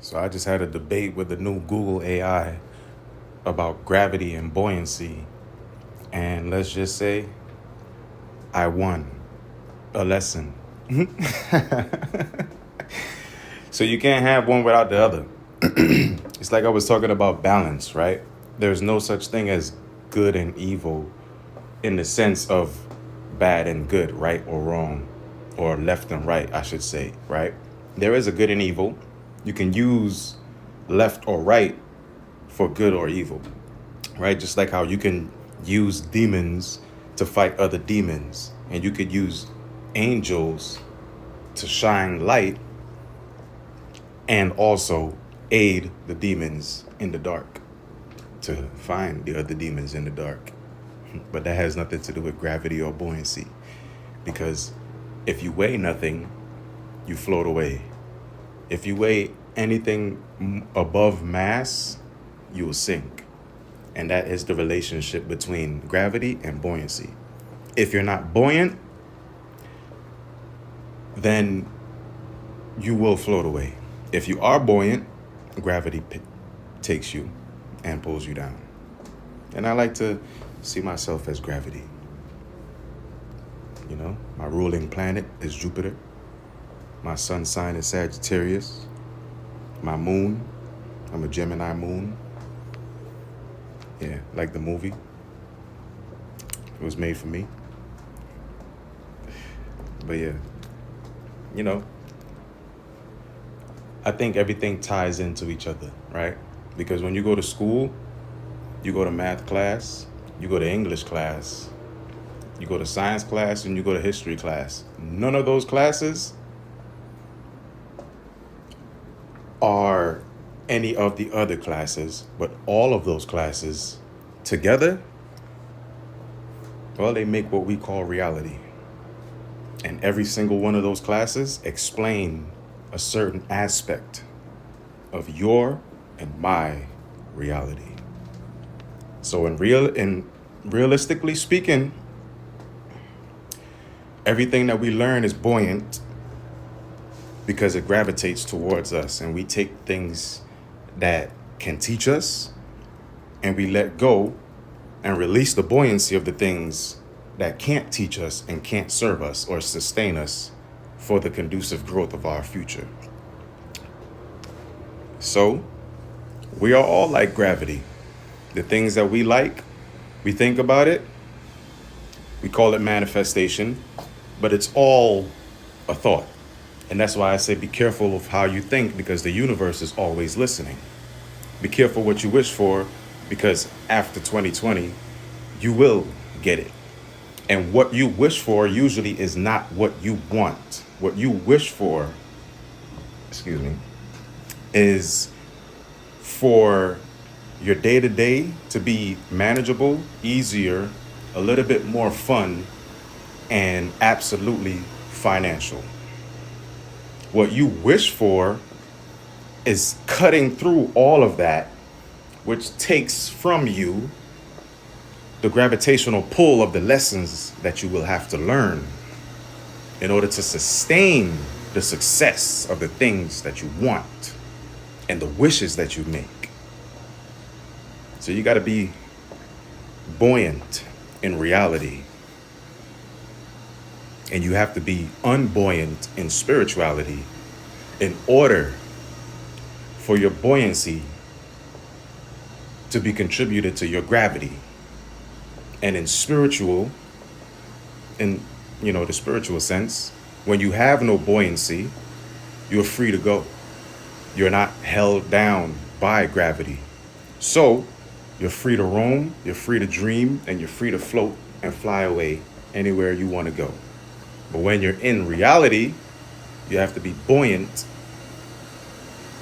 So I just had a debate with the new Google AI about gravity and buoyancy. And let's just say I won a lesson. So you can't have one without the other. It's like I was talking about balance, right? There's no such thing as good and evil in the sense of bad and good, right or wrong, or left and right, I should say, right? There is a good and evil. You can use left or right for good or evil, right? Just like how you can use demons to fight other demons, and you could use angels to shine light and also aid the demons in the dark, to find the other demons in the dark. But that has nothing to do with gravity or buoyancy, because if you weigh nothing, you float away. If you weigh anything above mass, you will sink. And that is the relationship between gravity and buoyancy. If you're not buoyant, then you will float away. If you are buoyant, gravity takes you and pulls you down. And I like to see myself as gravity. You know, my ruling planet is Jupiter. My sun sign is Sagittarius. My moon, I'm a Gemini moon. Yeah, like the movie. It was made for me. But yeah, you know, I think everything ties into each other, right? Because when you go to school, you go to math class, you go to English class, you go to science class, and you go to history class. None of those classes are any of the other classes, but all of those classes together, well, they make what we call reality. And every single one of those classes explain a certain aspect of your and my reality. So realistically speaking, everything that we learn is buoyant because it gravitates towards us, and we take things that can teach us and we let go and release the buoyancy of the things that can't teach us and can't serve us or sustain us for the conducive growth of our future. So we are all like gravity. The things that we like, we think about it, we call it manifestation, but it's all a thought. And that's why I say be careful of how you think, because the universe is always listening. Be careful what you wish for, because after 2020, you will get it. And what you wish for usually is not what you want. What you wish for, is for your day-to-day to be manageable, easier, a little bit more fun, and absolutely financial. What you wish for is cutting through all of that, which takes from you the gravitational pull of the lessons that you will have to learn in order to sustain the success of the things that you want and the wishes that you make. So you got to be buoyant in reality, and you have to be unbuoyant in spirituality in order for your buoyancy to be contributed to your gravity. And in the spiritual sense, when you have no buoyancy, you're free to go. You're not held down by gravity. So you're free to roam, you're free to dream, and you're free to float and fly away anywhere you want to go. But when you're in reality, you have to be buoyant,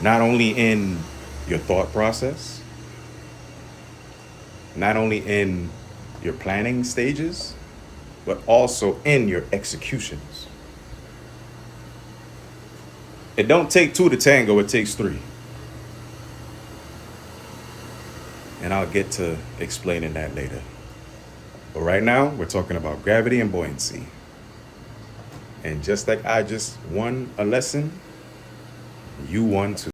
not only in your thought process, not only in your planning stages, but also in your executions. It don't take two to tango, it takes three. And I'll get to explaining that later. But right now, we're talking about gravity and buoyancy. And just like I just won a lesson, you won too.